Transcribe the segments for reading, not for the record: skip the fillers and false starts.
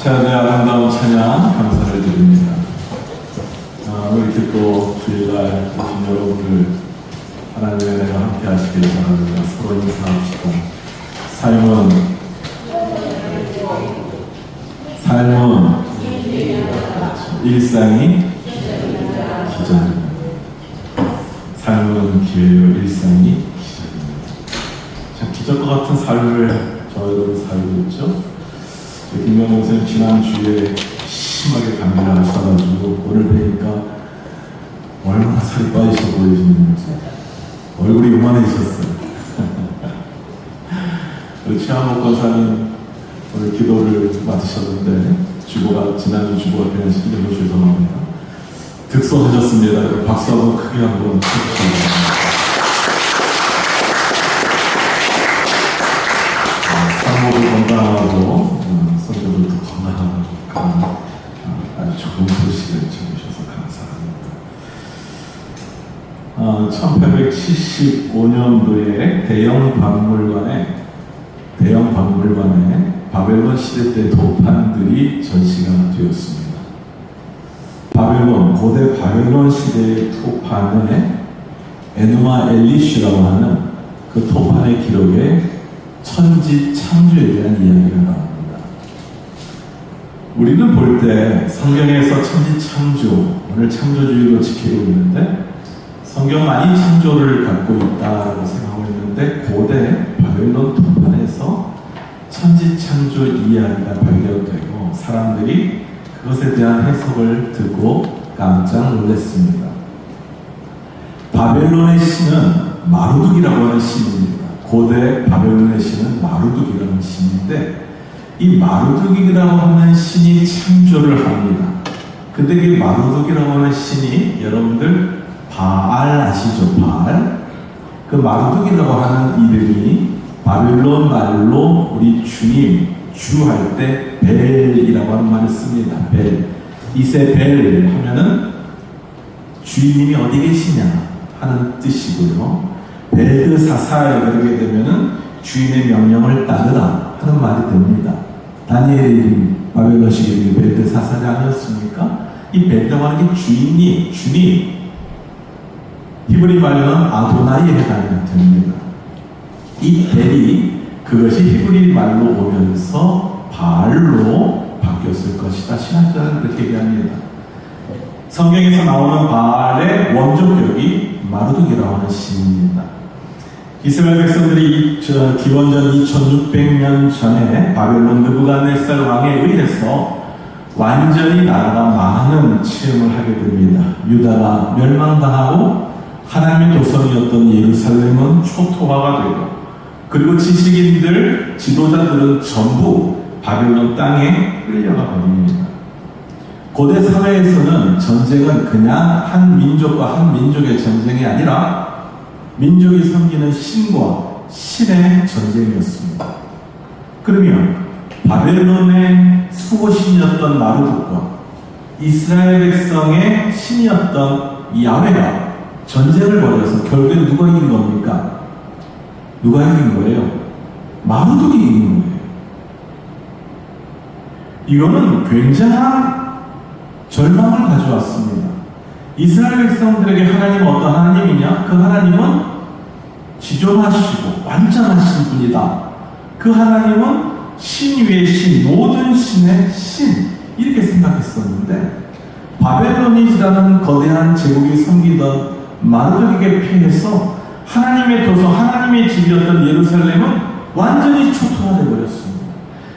하나님의 아름다운 찬양 감사를 드립니다. 우리 듣고 주일날 오신 여러분들 하나님의 은혜가 함께 하시길 바랍니다. 서로 인사합시다. 삶은 일상이 기적입니다. 삶은 기회요, 일상이 기적입니다. 참 기적과 같은 삶을 저희들은 살고 있죠. 김명호 선생님 지난주에 심하게 감기를 하셔가지고 오늘 뵈니까 얼마나 살이 빠지셔 보이시는지 얼굴이 요만해지셨어요. 최한목 권사님 오늘 기도를 맡으셨는데 주보가 지난주 주보가 그냥 시키는 거 죄송합니다. 득서하셨습니다. 박수 한번 크게 한번 쳐주시기 사모도 건강하고 성도들도 건강하고 아주 좋은 소식을 전해주셔서 감사합니다. 1875년도에 대형 박물관에 바벨론 시대 때 도판들이 전시가 되었습니다. 고대 바벨론 시대의 토판에 에누마 엘리슈라고 하는 그 토판의 기록에 천지 창조에 대한 이야기가 나옵니다. 우리는 볼 때 성경에서 천지 창조, 오늘 창조주의로 지키고 있는데 성경 많이 창조를 갖고 있다고 생각하고 있는데 고대 바벨론 토판에서 천지 창조 이야기가 발견되고 사람들이 그것에 대한 해석을 듣고 깜짝 놀랐습니다. 바벨론의 신은 마루둑이라고 하는 신입니다. 고대 바벨론의 신은 마루둑이라는 신인데 이 마루둑이라고 하는 신이 창조를 합니다. 근데 이 마루둑이라고 하는 신이 여러분들 바알 아시죠? 바알? 그 마루둑이라고 하는 이름이 바벨론 말로 우리 주님 주할 때 벨이라고 하는 말을 씁니다. 벨. 이세벨 하면은 주인님이 어디 계시냐 하는 뜻이고요. 벨드사사에 그러게 되면은 주인의 명령을 따르라 하는 말이 됩니다. 다니엘의 이름, 바벨론식 이름이 벨드사사가 아니었습니까? 이 벨이라고 하는 게 주인님, 주님. 히브리 말로는 아도나이에 해당이 됩니다. 이 벨이 그것이 히브리 말로 오면서 바알로 바뀌었을 것이다. 신학자는 그렇게 얘기합니다. 성경에서 나오는 바알의 원조격이 마루둑이라고 하는 신입니다. 이스라엘 백성들이 기원전 2600년 전에 바벨론 느부갓네살 왕에 의해서 완전히 나라가 망하는 체험을 하게 됩니다. 유다가 멸망당하고 하나님의 도성이었던 예루살렘은 초토화가 되고 그리고 지식인들, 지도자들은 전부 바벨론 땅에 끌려가 버립니다. 고대 사회에서는 전쟁은 그냥 한 민족과 한 민족의 전쟁이 아니라 민족이 섬기는 신과 신의 전쟁이었습니다. 그러면 바벨론의 수호신이었던 마루둑과 이스라엘 백성의 신이었던 야훼가 전쟁을 벌여서 결국에 누가 이긴 겁니까? 누가 이긴 거예요? 마루둑이 이긴 거예요. 이거는 굉장한 절망을 가져왔습니다. 이스라엘 백성들에게 하나님은 어떤 하나님이냐? 그 하나님은 지존하시고 완전하신 분이다. 그 하나님은 신 위의 신, 모든 신의 신 이렇게 생각했었는데 바벨론이라는 거대한 제국이 섬기던 마루둑에게 피해서 하나님의 도성, 하나님의 집이었던 예루살렘은 완전히 초토화되어 버렸습니다.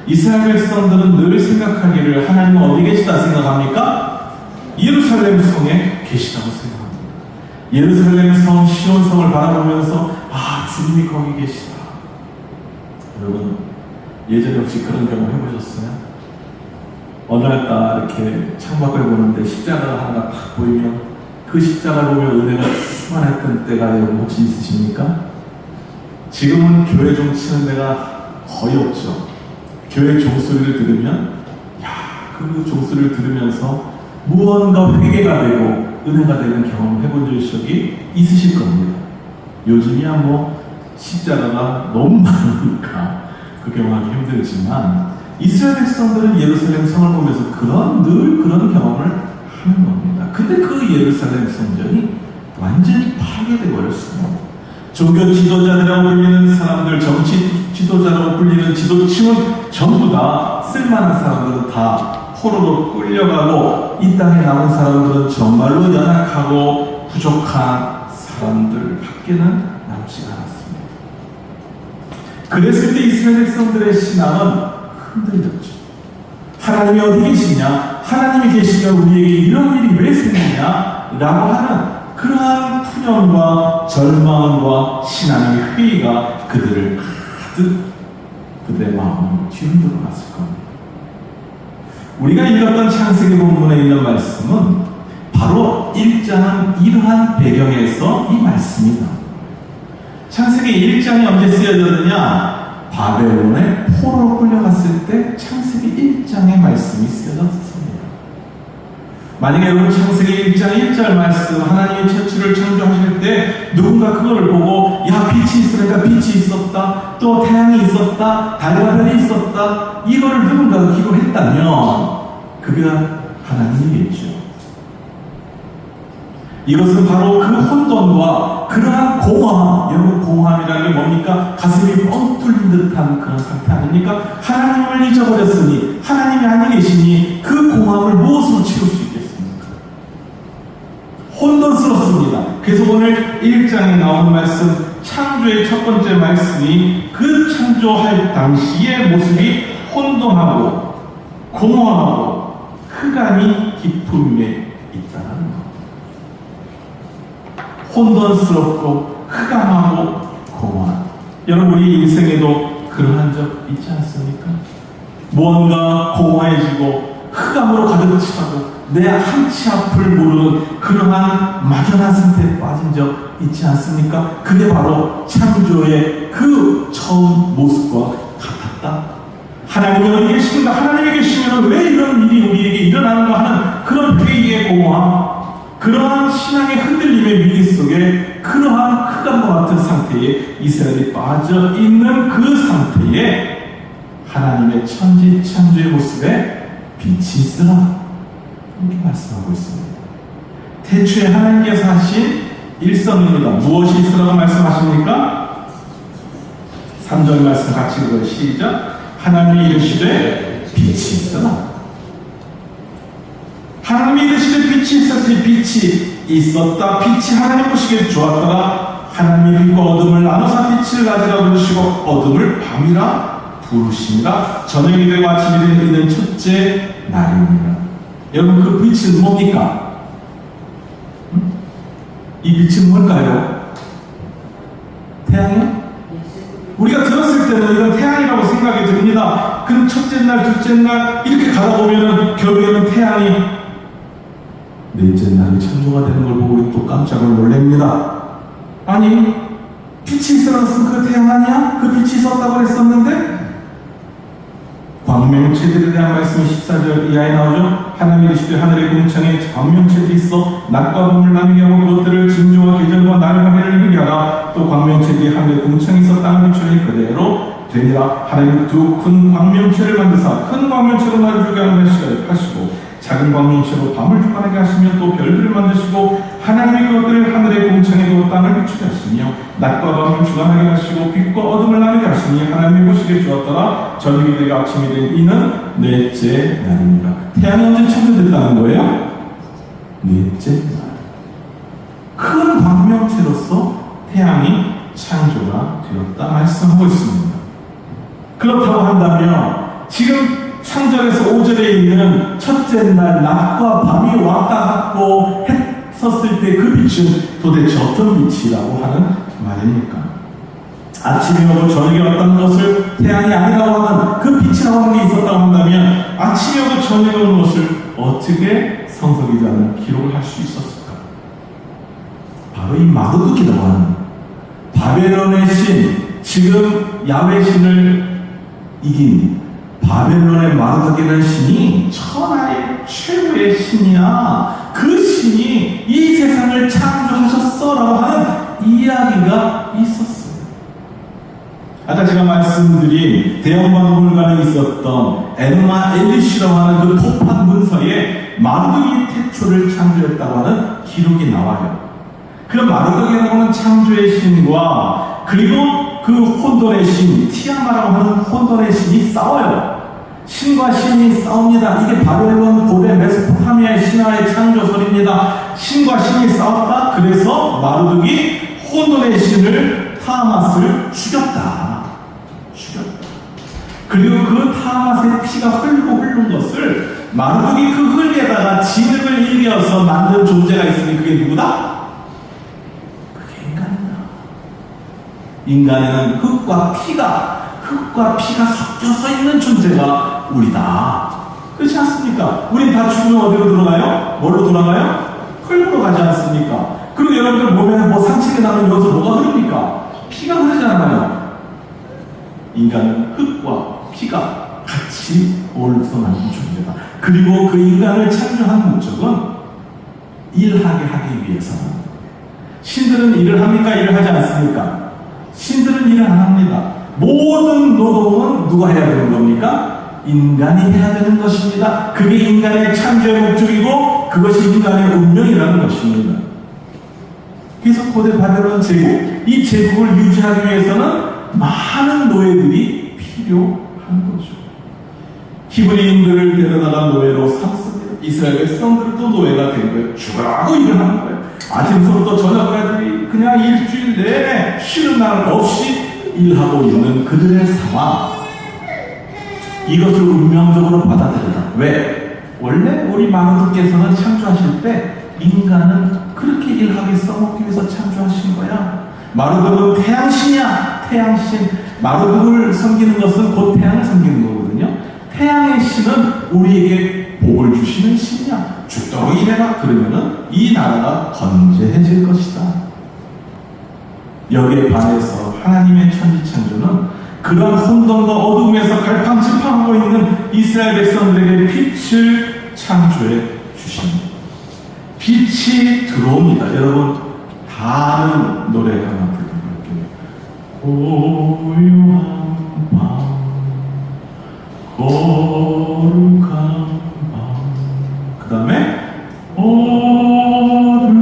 이스라엘 백성들은 늘 생각하기를 하나님은 어디 계시다 생각합니까? 예루살렘 성에 계시다고 생각합니다. 예루살렘 성, 시온성을 바라보면서 주님이 거기 계시다. 여러분 예전에 혹시 그런 경험 해보셨어요? 어느 날 딱 이렇게 창밖을 보는데 십자가 하나가 딱 보이면 그 십자가를 보면 은혜가 충만했던 때가 여러분 혹시 있으십니까? 지금은 교회 종 치는 데가 거의 없죠. 교회 종소리를 들으면 그 종소리를 들으면서 무언가 회개가 되고 은혜가 되는 경험을 해본 적이 있으실 겁니다. 요즘이야 십자가가 너무 많으니까 그 경험하기 힘들지만 이스라엘 백성들은 예루살렘 성을 보면서 늘 그런 경험을 하는 겁니다. 근데 그 예루살렘 성전이 완전히 파괴되어 버렸습니다. 종교 지도자들이라고 불리는 사람들, 정치 지도자라고 불리는 지도층은 전부 다 쓸만한 사람들은 다 포로로 끌려가고, 이 땅에 남은 사람들은 정말로 연약하고 부족한 사람들 밖에는 남지 않았습니다. 그랬을 때 이스라엘 백성들의 신앙은 흔들렸죠. 하나님이 어디 계시냐? 하나님이 계시면 우리에게 이런 일이 왜 생기냐? 라고 하는 그러한 푸념과 절망과 신앙의 회의가 그들을 가득, 그들의 마음을 뒤흔들어 갔을 겁니다. 우리가 읽었던 창세기 본문에 있는 말씀은 바로 1장은 이러한 배경에서 이 말씀이 나옵니다. 창세기 1장이 언제 쓰여졌느냐? 바벨론에 포로로 끌려갔을 때 창세기 1장의 말씀이 쓰여졌습니다. 만약에 여러분 창세기 1장 1절 말씀, 하나님이 천지를 창조하실 때 누군가 그걸 보고 야, 빛이 있으니까 빛이 있었다, 또 태양이 있었다, 달과 별이 있었다, 이거를 누군가가 기록했다면 그가 하나님이겠죠. 이것은 바로 그 혼돈과 그러한 공허함, 여러분 공허함이라는 게 뭡니까? 가슴이 뻥 뚫린 듯한 그런 상태 아닙니까? 하나님을 잊어버렸으니, 하나님이 아니 계시니 그 공허함을 무엇으로 채울 수 있겠습니까? 혼돈스럽습니다. 그래서 오늘 1장에 나오는 말씀, 창조의 첫 번째 말씀이 그 창조할 당시의 모습이 혼돈하고 공허하고 흑암이 깊음에 있다는 것. 혼돈스럽고 흑암하고 공허한, 여러분 우리 인생에도 그러한 적 있지 않습니까? 무언가 공허해지고 흑암으로 가득 차고 내 한치 앞을 모르는 그러한 막연한 상태에 빠진 적 있지 않습니까? 그게 바로 창조의 그 처음 모습과 같았다. 하나님이 어디 계신가? 하나님이 계시면 왜 이런 일이 우리에게 일어나는가 하는 그런 회의의 공허함, 그러한 신앙의 흔들림의 위기 속에 그러한 흑암과 같은 상태에 이스라엘이 빠져 있는 그 상태에 하나님의 천지 창조의 모습에 빛이 있으라, 이렇게 말씀하고 있습니다. 태초에 하나님께서 하신 일성입니다. 무엇이 있으라고 말씀하십니까? 3절 말씀 같이 읽어요. 시작. 하나님이 이르시되 빛이 있으라. 하나님이 이르시되 빛이 있었으니 빛이 있었다. 빛이 하나님 보시기에 좋았더라. 하나님이 빛과 어둠을 나누사 빛을 낮이라 부르시고 어둠을 밤이라 부르십니다. 저녁이 되고 아침이 되는 이는 첫째 날입니다. 여러분 그 빛은 뭡니까? 이 빛은 뭘까요? 태양이요? 우리가 들었을 때는 이건 태양이라고 생각이 듭니다. 그 첫째 날, 둘째 날 이렇게 가다 보면은 결국에는 태양이 넷째 날이 창조가 되는 걸 보고 우리 또 깜짝을 놀랍니다. 아니, 빛이 있어놨으면 그 태양 아니야? 그 빛이 있었다고 했었는데? 광명체들에 대한 말씀이 14절 이하에 나오죠. 하나님이 이르시되 하늘의 궁창에 광명체들이 있어 낮과 밤을 나누게 하고 그것들을 징조와 계절과 날과 해를 이루게 하라. 또 광명체들이 하늘의 궁창에 있어 땅을 비추니 그대로 되니라. 하나님이 두 큰 광명체를 만드사 큰 광명체로 날을 주게 하시고 작은 광명체로 밤을 주관하게 하시며 또 별들을 만드시고 하나님이 그것들을 하늘의 궁창에도 땅을 비추게 하시며 낮과 밤을 주관하게 하시고 빛과 어둠을 나누게 하시니 하나님이 보시기에 좋았더라. 저녁이 되고 아침이 된 이는 넷째 날입니다. 태양이 언제 창조됐다는 거예요? 넷째 날. 큰 광명체로서 태양이 창조가 되었다 말씀하고 있습니다. 그렇다고 한다면 지금 창절에서 5절에 있는 첫째 날 낮과 밤이 왔다 갔고 했었을 때 그 빛은 도대체 어떤 빛이라고 하는 말입니까? 아침이 오고 저녁이 왔다는 것을 태양이 아니라고 하는 그 빛이라고 하는 게 있었다고 한다면 아침이 오고 저녁이 오는 것을 어떻게 성서기자는 기록을 할 수 있었을까? 바로 이 마르두키라고 하는 바벨론의 신, 지금 야훼 신을 이긴 바벨론의 마르두키라는 신이 천하의 최고의 신이야. 그 신이 이 세상을 창조하셨어 라고 하는 이야기가 있었어요. 아까 제가 말씀드린 대형박물관에 있었던 에누마 엘리시라고 하는 그 토판 문서에 마르독이 태초를 창조했다고 하는 기록이 나와요. 그 마르독이라고 하는 창조의 신과 그리고 그 혼돈의 신 티아마라고 하는 혼돈의 신이 싸워요. 신과 신이 싸웁니다. 이게 바벨론 고대 메소포타미아의 신화의 창조설입니다. 신과 신이 싸웠다. 그래서 마르독이 혼돈의 신을 타하맛을 죽였다. 그리고 그 타하맛의 피가 흘고 흐른 것을 마르독이 그 흙에다가 진흙을 일겨서 만든 존재가 있으니 그게 누구다? 그게 인간이다. 인간에는 흙과 피가 섞여서 있는 존재가 우리다. 그렇지 않습니까? 우린 다 죽으면 어디로 들어가요? 뭐로 돌아가요? 흙으로 가지 않습니까? 그리고 여러분들 몸에 뭐 상처가 나면 여기서 뭐가 흐릅니까? 피가 흐르잖아요. 인간은 흙과 피가 같이 어울려서 만든 존재다. 그리고 그 인간을 창조한 목적은 일하게 하기 위해서는. 신들은 일을 합니까? 일을 하지 않습니까? 신들은 일을 안 합니다. 모든 노동은 누가 해야 되는 겁니까? 인간이 해야 되는 것입니다. 그게 인간의 창조의 목적이고 그것이 인간의 운명이라는 것입니다. 그래서 고대 바벨론 제국, 이 제국을 유지하기 위해서는 많은 노예들이 필요한 거죠. 히브리인들을 데려다가 노예로 삼습니다. 이스라엘 백성들도 노예가 된 거예요. 죽으라고 일을 하는 거예요. 아침부터 저녁까지 그냥 일주일 내내 쉬는 날 없이 일하고 있는 그들의 상황, 이것을 운명적으로 받아들여라. 왜? 원래 우리 마르독께서는 창조하실 때 인간은 그렇게 일하게 써먹기 위해서 창조하신 거야. 마르독은 태양신이야. 태양신. 마르독을 섬기는 것은 곧 태양을 섬기는 거거든요. 태양의 신은 우리에게 복을 주시는 신이야. 죽도록 일해라. 그러면은 이 나라가 건재해질 것이다. 여기에 반해서 하나님의 천지창조는 그런 혼돈과 어둠에서 갈팡질팡하고 있는 이스라엘 백성들에게 빛을 창조해 주십니다. 빛이 들어옵니다. 여러분 다 아는 노래 하나 부르볼게요. 고요한 밤, 거룩한 밤, 그 다음에 어둠에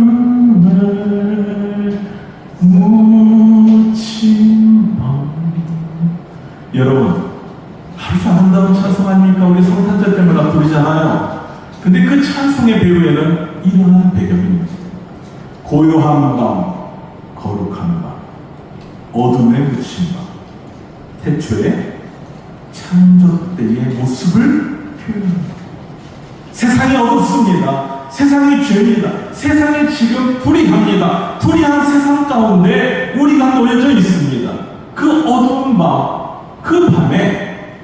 묻힌 밤. 여러분 아주 아름다운 찬송 아닙니까? 우리 성탄절 때마다 부르잖아요. 근데 그 찬송의 배후에는 이러한 배경입니다. 고요한 밤, 거룩한 밤, 어둠에 묻힌 밤. 태초에 창조 때의 모습을 표현합니다. 세상이 어둡습니다. 세상이 죄입니다. 세상이 지금 불의합니다. 불의한 세상 가운데 우리가 놓여져 있습니다. 그 어두운 밤, 그 밤에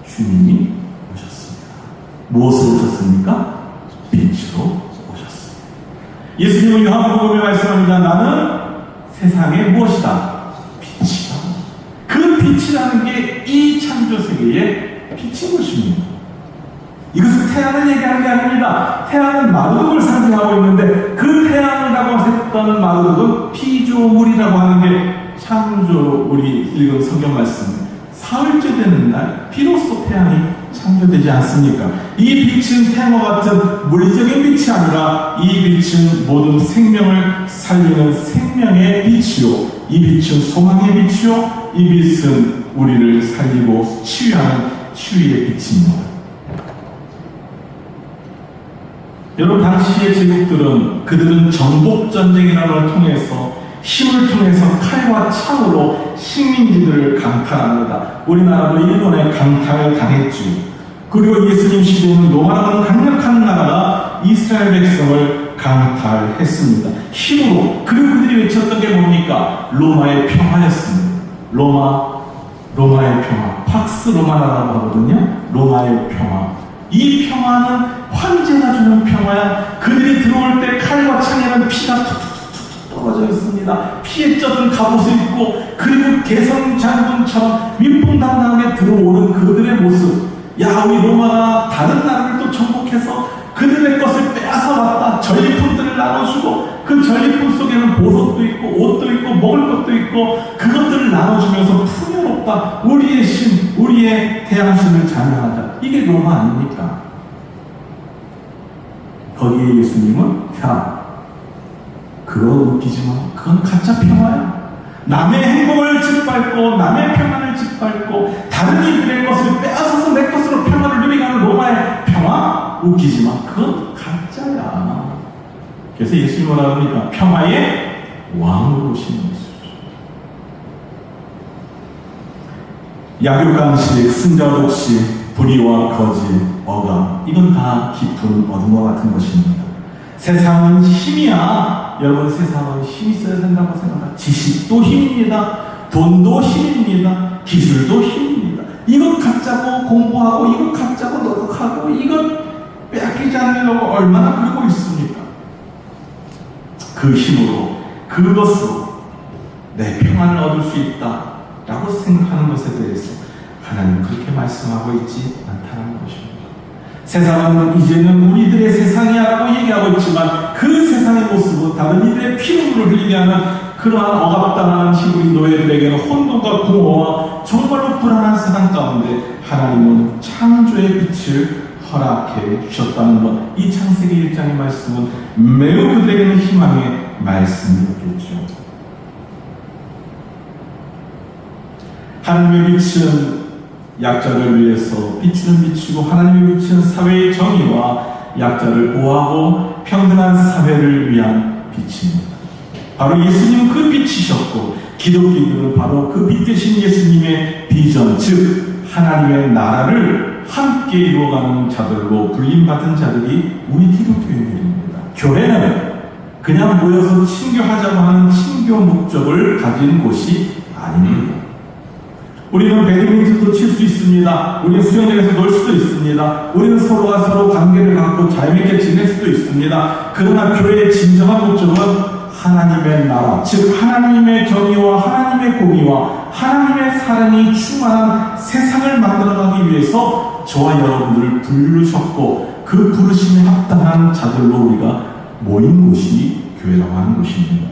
주님이 오셨습니다. 무엇으로 오셨습니까? 빛으로 오셨습니다. 예수님은 요한복음에 말씀합니다. 나는 세상의 무엇이다? 빛이다. 그 빛이라는 게 이 창조 세계의 빛인 것입니다. 이것은 태양을 얘기하는 게 아닙니다. 태양은 마르독을 상징하고 있는데 그 태양을 했던 마르독은 피조물이라고 하는 게 창조, 우리 읽은 성경 말씀, 사흘째 되는 날 비로소 태양이 창조되지 않습니까? 이 빛은 태양과 같은 물리적인 빛이 아니라 이 빛은 모든 생명을 살리는 생명의 빛이요, 이 빛은 소망의 빛이요, 이 빛은 우리를 살리고 치유하는 치유의 빛입니다. 여러분 당시의 제국들은 그들은 정복전쟁이라는 걸 통해서 힘을 통해서 칼과 창으로 식민지들을 강탈합니다. 우리나라도 일본에 강탈을 당했죠. 그리고 예수님 시대에는 로마라는 강력한 나라가 이스라엘 백성을 강탈했습니다. 힘으로. 그리고 그들이 외쳤던 게 뭡니까? 로마의 평화였습니다. 로마의 평화. 팍스 로마나라고 하거든요. 로마의 평화. 이 평화는 황제가 주는 평화야. 그들이 들어올 때 칼과 창에는 피가 툭툭툭 떨어져 있습니다. 피에 젖은 갑옷을 입고 그리고 개성 장군처럼 위풍당당하게 들어오는 그들의 모습. 야, 우리 로마가 다른 나라를 또 정복해서 그들의 것을 빼앗아왔다. 전리품들을 나눠주고 그 전리품 속에는 보석도 있고 옷도 있고 먹을 것도 있고 그것들을 나눠주면서 풍요롭게 뽑다. 우리의 신, 우리의 태양신을 찬양하자. 이게 로마 아닙니까? 거기에 예수님은 그거 웃기지 마. 그건 가짜 평화야. 남의 행복을 짓밟고 남의 평안을 짓밟고 다른 이들의 것을 빼앗아서 내 것으로 평화를 누리가는 로마의 평화? 웃기지 마. 그건 가짜야. 그래서 예수님이 뭐라 합니까? 평화의 왕으로 오신 예수. 약육강식, 승자독식, 불의와 거짓, 억압, 이건 다 깊은 어둠과 같은 것입니다. 세상은 힘이야. 여러분, 세상은 힘이 있어야 된다고 생각합니다. 지식도 힘입니다. 돈도 힘입니다. 기술도 힘입니다. 이것 가짜고 공부하고 이것 가짜고 노력하고 이것 빼앗기지 않으려고 얼마나 그러고 있습니까? 그 힘으로, 그것으로 내 평안을 얻을 수 있다 라고 생각하는 것에 대해서 하나님은 그렇게 말씀하고 있지 않다는 것입니다. 세상은 이제는 우리들의 세상이야 라고 얘기하고 있지만 그 세상의 모습은 다른 이들의 피눈물을 흘리게 하는 그러한 억압당하는 희구인 노예들에게는 혼돈과 공허와 정말로 불안한 세상 가운데 하나님은 창조의 빛을 허락해 주셨다는 것, 이 창세기 1장의 말씀은 매우 그들에게는 희망의 말씀이었겠죠. 하나님의 빛은 약자를 위해서 비추는 빛이고 하나님의 빛은 사회의 정의와 약자를 보호하고 평등한 사회를 위한 빛입니다. 바로 예수님은 그 빛이셨고 기독교인들은 바로 그 빛 대신 예수님의 비전, 즉 하나님의 나라를 함께 이루어가는 자들로 불림받은 자들이 우리 기독교인들입니다. 교회는 그냥 모여서 친교하자고 하는 친교 목적을 가진 곳이 아닙니다. 우리는 배드민턴도 칠 수 있습니다. 우리는 수영장에서 놀 수도 있습니다. 우리는 서로가 서로 관계를 갖고 자유있게 지낼 수도 있습니다. 그러나 교회의 진정한 목적은 하나님의 나라, 즉 하나님의 정의와 하나님의 공의와 하나님의 사랑이 충만한 세상을 만들어가기 위해서 저와 여러분들을 부르셨고 그 부르심에 합당한 자들로 우리가 모인 곳이 교회라고 하는 것입니다.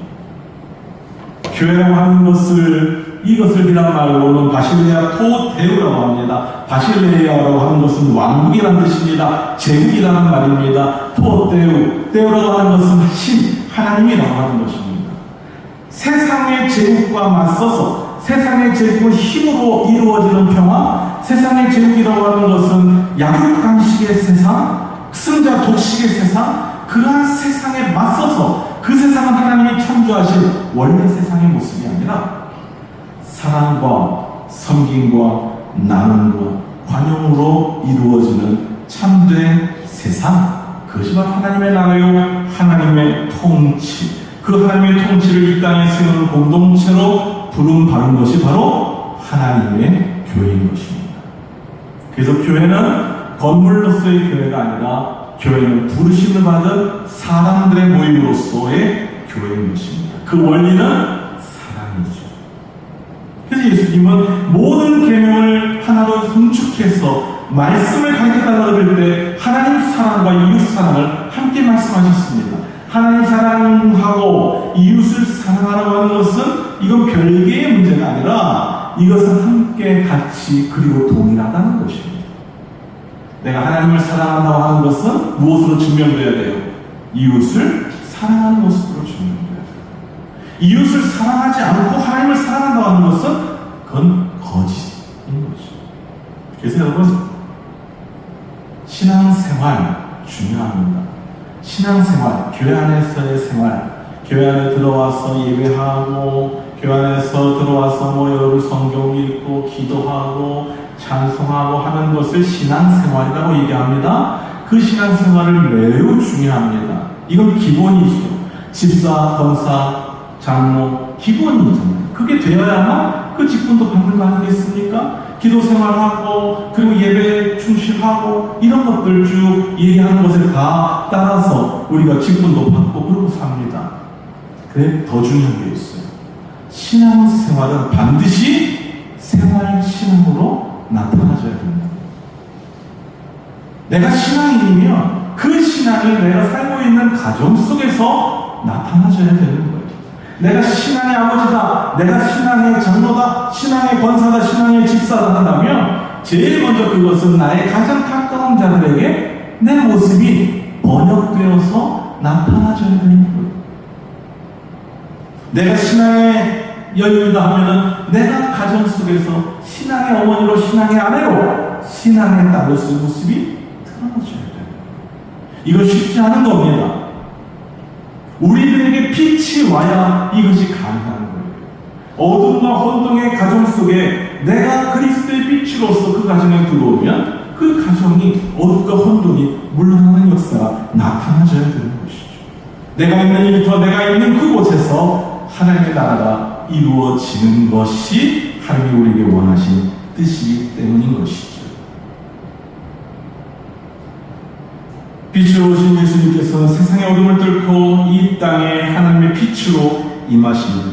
교회라고 하는 것을, 이것을 비난 말로는 바실레아 토데우라고 합니다. 바실레아라고 하는 것은 왕국이라는 뜻입니다. 제국이라는 말입니다. 토데우, 데우라고 하는 것은 신, 하나님이라고 하는 것입니다. 세상의 제국과 맞서서 세상의 제국은 힘으로 이루어지는 평화, 세상의 제국이라고 하는 것은 약육강식의 세상, 승자 독식의 세상, 그러한 세상에 맞서서 그 세상은 하나님이 창조하신 원래 세상의 모습이 아니라 사랑과 섬김과 나눔과 관용으로 이루어지는 참된 세상, 그것이 바로 하나님의 나라요 하나님의 통치, 그 하나님의 통치를 이 땅에 세우는 공동체로 부름받은 것이 바로 하나님의 교회인 것입니다. 그래서 교회는 건물로서의 교회가 아니라 교회는 부르심을 받은 사람들의 모임으로서의 교회인 것입니다. 그 원리는 사랑이죠. 그래서 예수님은 모든 계명을 하나로 훔축해서 말씀을 가르쳐달라고 할 때 하나님 사랑과 이웃 사랑을 함께 말씀하셨습니다. 하나님 사랑하고 이웃을 사랑하라고 하는 것은 이건 별개의 문제가 아니라 이것은 함께 같이 그리고 동일하다는 것입니다. 내가 하나님을 사랑한다고 하는 것은 무엇으로 증명되어야 돼요? 이웃을 사랑하는 모습으로 증명되어야 돼요. 이웃을 사랑하지 않고 하나님을 사랑한다고 하는 것은 그건 거짓인 거죠. 그래서 여러분, 신앙생활 중요합니다. 신앙생활, 교회 안에서의 생활, 교회 안에 들어와서 예배하고 교회 안에서 들어와서 여러분 성경 읽고 기도하고 찬송하고 하는 것을 신앙생활이라고 얘기합니다. 그 신앙생활을 매우 중요합니다. 이건 기본이죠. 집사, 권사, 장로, 기본이잖아요. 그게 되어야만 그 직분도 받는 거 아니겠습니까? 기도생활하고 그리고 예배에 충실하고 이런 것들 쭉 얘기하는 것에 다 따라서 우리가 직분도 받고 그러고 삽니다. 그래, 더 중요한 게 있어요. 신앙생활은 반드시 생활신앙으로 나타나줘야 됩니다. 내가 신앙인이면 그 신앙이 내가 살고 있는 가정 속에서 나타나줘야 되는 거예요. 내가 신앙의 아버지다, 내가 신앙의 장로다, 신앙의 권사다, 신앙의 집사다 한다면 제일 먼저 그것은 나의 가장 가까운 자들에게 내 모습이 번역되어서 나타나줘야 되는 거예요. 내가 신앙의 여유다 하면은 내가 가정 속에서 신앙의 어머니로, 신앙의 아내로, 신앙의 딸로서의 모습이 드러나줘야 돼요. 이거 쉽지 않은 겁니다. 우리들에게 빛이 와야 이것이 가능한 거예요. 어둠과 혼동의 가정 속에 내가 그리스도의 빛으로서 그 가정에 들어오면 그 가정이 어둠과 혼동이 물러나는 역사가 나타나줘야 되는 것이죠. 내가 있는 일터, 내가 있는 그곳에서 하나님의 나라가 이루어지는 것이 하나님이 우리에게 원하신 뜻이기 때문인 것이죠. 빛으로 오신 예수님께서는 세상의 어둠을 뚫고 이 땅에 하나님의 빛으로 임하십니다.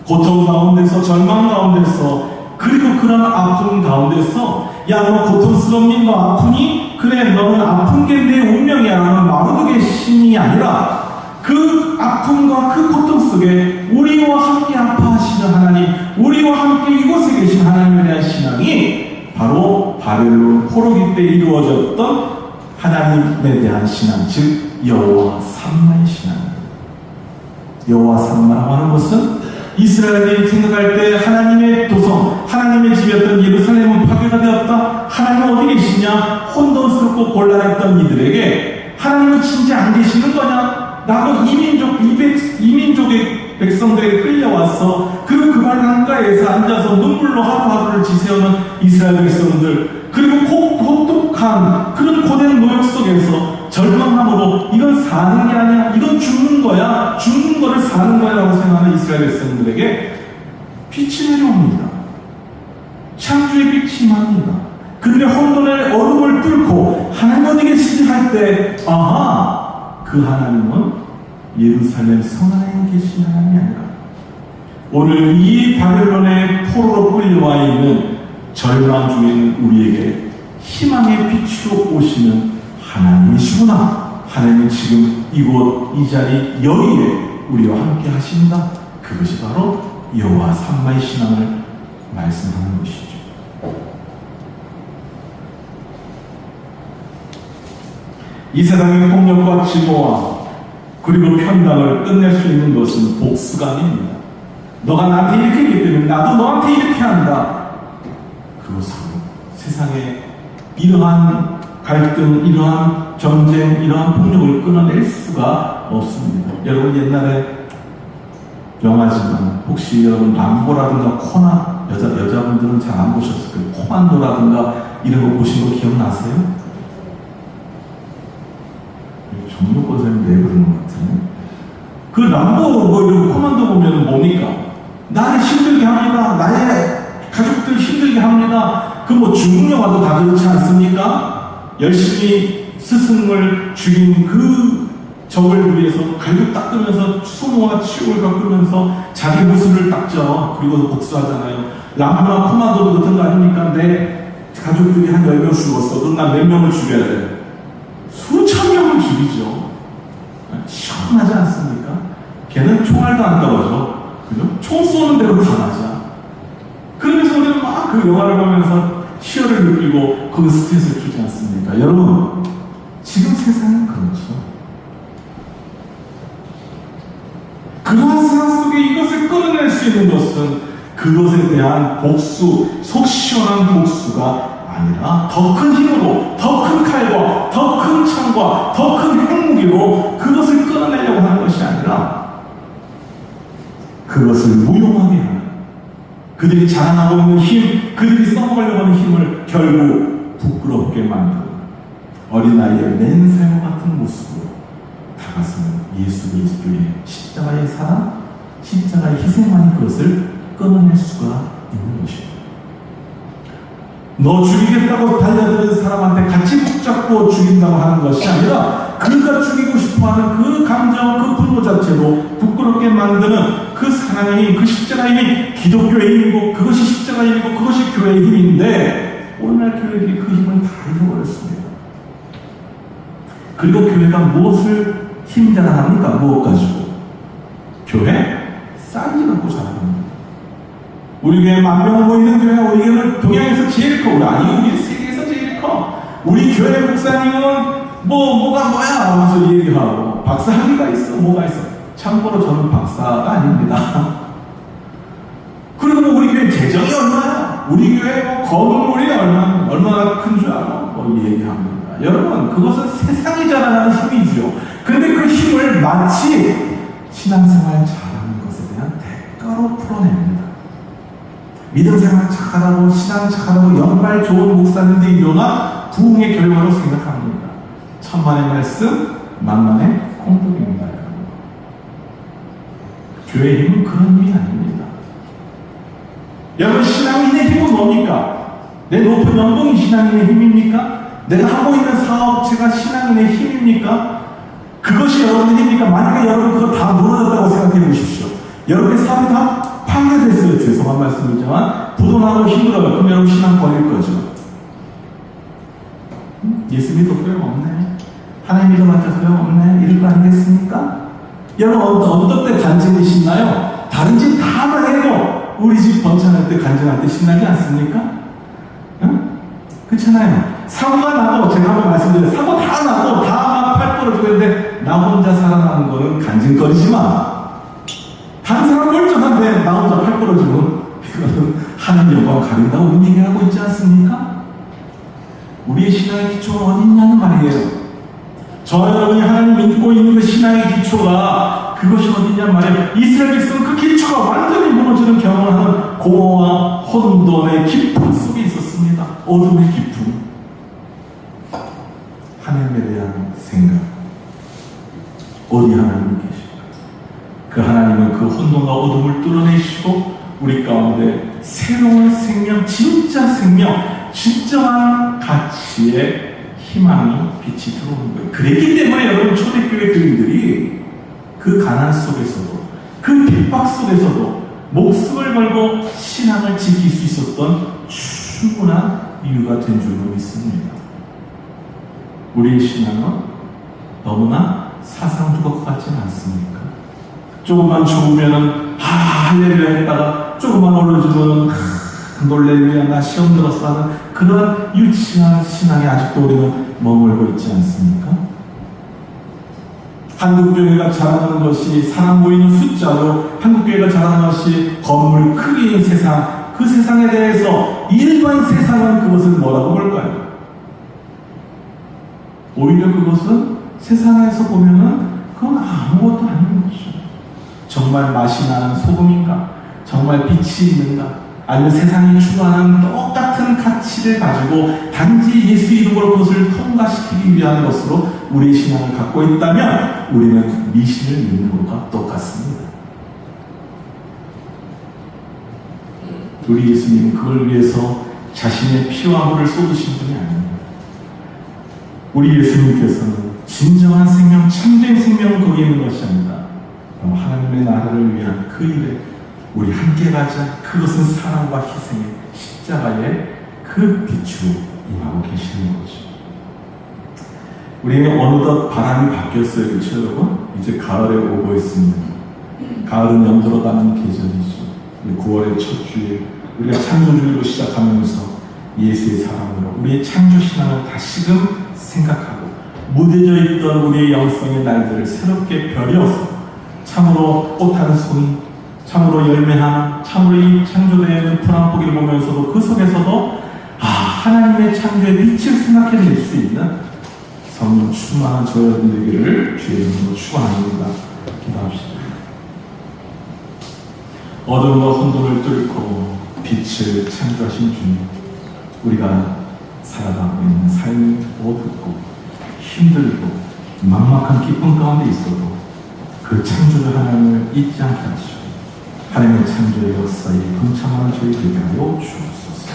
고통 가운데서, 절망 가운데서, 그리고 그런 아픔 가운데서 야, 너 고통스럽니? 너 아프니? 그래, 너는 아픈 게 내 운명이야 라는 마루드의 신이 아니라 그 아픔과 그 고통 속에 우리와 함께 아파하시는 하나님, 우리와 함께 이곳에 계신 하나님에 대한 신앙이 바로 바벨론 포로기 때 이루어졌던 하나님에 대한 신앙, 즉 여호와 삼마의 신앙입니다. 여호와 삼마라고 하는 것은 이스라엘이 생각할 때 하나님의 도성, 하나님의 집이었던 예루살렘은 파괴가 되었다. 하나님은 어디 계시냐? 혼돈스럽고 곤란했던 이들에게 하나님은 진짜 안 계시는 거냐? 나도 이민족의 백성들에게 끌려와서 그 바닷가에서 앉아서 눈물로 하루하루를 지새우는 이스라엘 백성들, 그리고 혹독한 그런 고된 노역 속에서 절망함으로 이건 사는 게 아니야, 이건 죽는 거야, 죽는 거를 사는 거야 라고 생각하는 이스라엘 백성들에게 빛이 내려옵니다. 창조의 빛이 납니다. 그들의 혼돈의 어둠을 뚫고 하나님 어디 계시지 할 때, 아하, 그 하나님은 예루살렘 성 안에 계신 하나님이 아니라 오늘 이 바벨론의 포로로 끌려와 있는 절망 중에 있는 우리에게 희망의 빛으로 오시는 하나님이시구나. 하나님은 지금 이곳 이 자리 여기에 우리와 함께 하신다. 그것이 바로 여호와 삼마의 신앙을 말씀하는 것이죠. 이 세상의 폭력과 증오와 그리고 편당을 끝낼 수 있는 것은 복수가 아닙니다. 너가 나한테 이렇게 했기 때문에 나도 너한테 이렇게 한다. 그것으로 세상에 이러한 갈등, 이러한 전쟁, 이러한 폭력을 끊어낼 수가 없습니다. 여러분 옛날에 영화지만 혹시 여러분 람보라든가 코나 여자분들은 잘 안 보셨을 거예요. 코만도라든가 이런 거 보신 거 기억나세요? 정육권 선생님 왜 그러는 것 같아요? 그 람보 뭐 이런 코만도 보면 뭡니까? 나를 힘들게 합니다. 나의 가족들 힘들게 합니다. 그 뭐 중국 영화도 다 그렇지 않습니까? 열심히 스승을 죽인 그 적을 위해서 갈고 닦으면서 수모와 치욕을 겪으면서 자기 모습을 닦죠. 그리고 복수하잖아요. 람보나 코만도도 같은 거 아닙니까? 내 가족들이 한 10명 죽었어도 난 몇 명을 죽여야 돼. 수천 명을 죽이죠. 시원하지 않습니까? 걔는 총알도 안 떨어져. 그죠? 총 쏘는 대로 다 맞아. 그러면서 우리는 막 그 영화를 보면서 희열을 느끼고 그 스트레스를 주지 않습니까? 여러분, 지금 세상은 그렇죠. 그러한 상황 속에 이것을 끌어낼 수 있는 것은 그것에 대한 복수, 속 시원한 복수가 아니라 더 큰 힘으로, 더 큰 칼과 더 큰 창과 더 큰 핵무기로 그것을 끌어내려고 하는 것이 아니라 그것을 무용하게 하는, 그들이 자랑하고 있는 힘, 그들이 써먹으려고 하는 힘을 결국 부끄럽게 만드는 어린아이의 맨살과 같은 모습으로 다가서는 예수 그리스도의 십자가의 사랑, 십자가의 희생만이 그것을 끊어낼 수가 있는 것입니다. 너 죽이겠다고 달려드는 사람한테 같이 붙잡고 죽인다고 하는 것이 아니라 그가 죽이고 싶어하는 그 감정, 그 분노 자체로 부끄럽게 만드는 그 사랑의 힘, 그 십자가의 힘이 기독교의 힘이고 그것이 십자가의 힘이고 그것이 교회의 힘인데 오늘날 교회들이 그 힘을 다 잃어버렸습니다. 그리고 교회가 무엇을 힘자랑합니까? 무엇 가지고? 교회? 사이즈 갖고 자라는 우리 교회 만명 모이는 교회가 우리 교회는 동양에서 제일 커. 우리 세계에서 제일 커. 우리 교회 목사님은 뭐가 뭐야 하면서 얘기하고 박사학위가 있어 뭐가 있어. 참고로 저는 박사가 아닙니다. 그리고 뭐 우리 교회 재정이 얼마야? 우리 교회 뭐 건물이 얼마나 큰 줄 알아? 뭐 얘기합니다. 여러분 그것은 세상이 자라나는 힘이죠. 근데 그 힘을 마치 신앙생활 잘하는 것에 대한 대가로 풀어냅니다. 믿음생활 잘하고 신앙 잘하고 연말 좋은 목사님들이 일어나 부흥의 결과로 생각합니다. 천만의 말씀 만만의 공덕입니다. 교회의 힘은 그런 힘이 아닙니다. 여러분 신앙인의 힘은 뭡니까? 내 높은 연봉이 신앙인의 힘입니까? 내가 하고 있는 사업체가 신앙인의 힘입니까? 그것이 여러분의 힘입니까? 만약에 여러분 그거 다 무너졌다고 생각해 보십시오. 여러분의 사업이 다 파괴됐어요. 죄송한 말씀이지만 부도나고 힘들어요. 그럼 여러분 신앙 버릴 거죠. 예수 믿어 소용없네. 하나님 믿어봤자 소용없네. 이럴 거 아니겠습니까? 여러분 어떤 때 간증이 신나요? 다른 집 다 망해도 우리 집 번창할 때 간증할 때 신나지 않습니까? 응? 그렇잖아요. 사고가 나고 제가 한번 말씀드려요. 사고 다 나고 다 팔 부러지는데 나 혼자 살아나는 거는 간증거리지만 다른 사람 멀쩡한데 나 혼자 팔 부러지면 그거는 하나님 영광 가린다고 우리 얘기하고 있지 않습니까? 우리의 신앙의 기초가 어디 있냐는 말이에요. 저 여러분이 하나님 믿고 있는 그 신앙의 기초가 그것이 어디냐 말이에요. 이스라엘 백성은 그 기초가 완전히 무너지는 경험을 하는 공허와 혼돈의 깊음 속에 있었습니다. 어둠의 깊음. 하나님에 대한 생각. 어디 하나님이 계실까? 그 하나님은 그 혼돈과 어둠을 뚫어내시고 우리 가운데 새로운 생명, 진짜 생명, 진정한 가치의 희망이 빛이 들어오는 거예요. 그랬기 때문에 여러분 초대교회 교인들이 그 가난 속에서도 그 핍박 속에서도 목숨을 걸고 신앙을 지킬 수 있었던 충분한 이유가 된 줄로 믿습니다. 우리의 신앙은 너무나 사상주거 같지는 않습니까? 조금만 죽으면은 할렐루야 했다가 조금만 올라주면은 놀래루야 나 시험 들었어 하는 그런 유치한 신앙에 아직도 우리는 머물고 있지 않습니까? 한국교회가 자라는 것이 사람 모이는 숫자로 한국교회가 자라는 것이 건물 크기인 세상, 그 세상에 대해서 일반 세상은 그것을 뭐라고 볼까요? 오히려 그것은 세상에서 보면은 그건 아무것도 아닌 것이죠. 정말 맛이 나는 소금인가? 정말 빛이 있는가? 아니면 세상이 추구하는 똑같은 가치를 가지고 단지 예수 이름으로 그것을 통과시키기 위한 것으로 우리의 신앙을 갖고 있다면 우리는 미신을 믿는 것과 똑같습니다. 우리 예수님은 그걸 위해서 자신의 피와 물을 쏟으신 분이 아닙니다. 우리 예수님께서는 진정한 생명, 참된 생명은 거기에 있는 것이 아니다. 하나님의 나라를 위한 그 일에 우리 함께 가자. 그것은 사랑과 희생의 십자가의 그 빛으로 임하고 계시는 거죠. 우리는 어느덧 바람이 바뀌었어요. 그렇죠 여러분? 이제 가을에 오고 있습니다. 가을은 연도로 가는 계절이죠. 9월의 첫 주일 우리가 창조주일로 시작하면서 예수의 사랑으로 우리의 창조신앙을 다시금 생각하고 무뎌져 있던 우리의 영성의 날들을 새롭게 벼려서 참으로 꽃 한 송이, 참으로 열매 하나, 참으로 이 창조되는 푸른 포기를 보면서도 그 속에서도 하나님의 창조의 빛을 생각해낼 수 있는 성령 충만한 저 여러분 되기를 주의 이름으로 축원합니다. 기도합시다. 어둠과 혼돈을 뚫고 빛을 창조하신 주님, 우리가 살아가고 있는 삶이 어둡고 힘들고 막막한 기쁨 가운데 있어도 그 창조주 하나님을 잊지 않게 하시고 하나님의 창조의 역사에 동참하는 저희 되게 하여 주옵소서.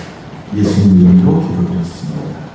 예수님 이름으로 기도드렸습니다.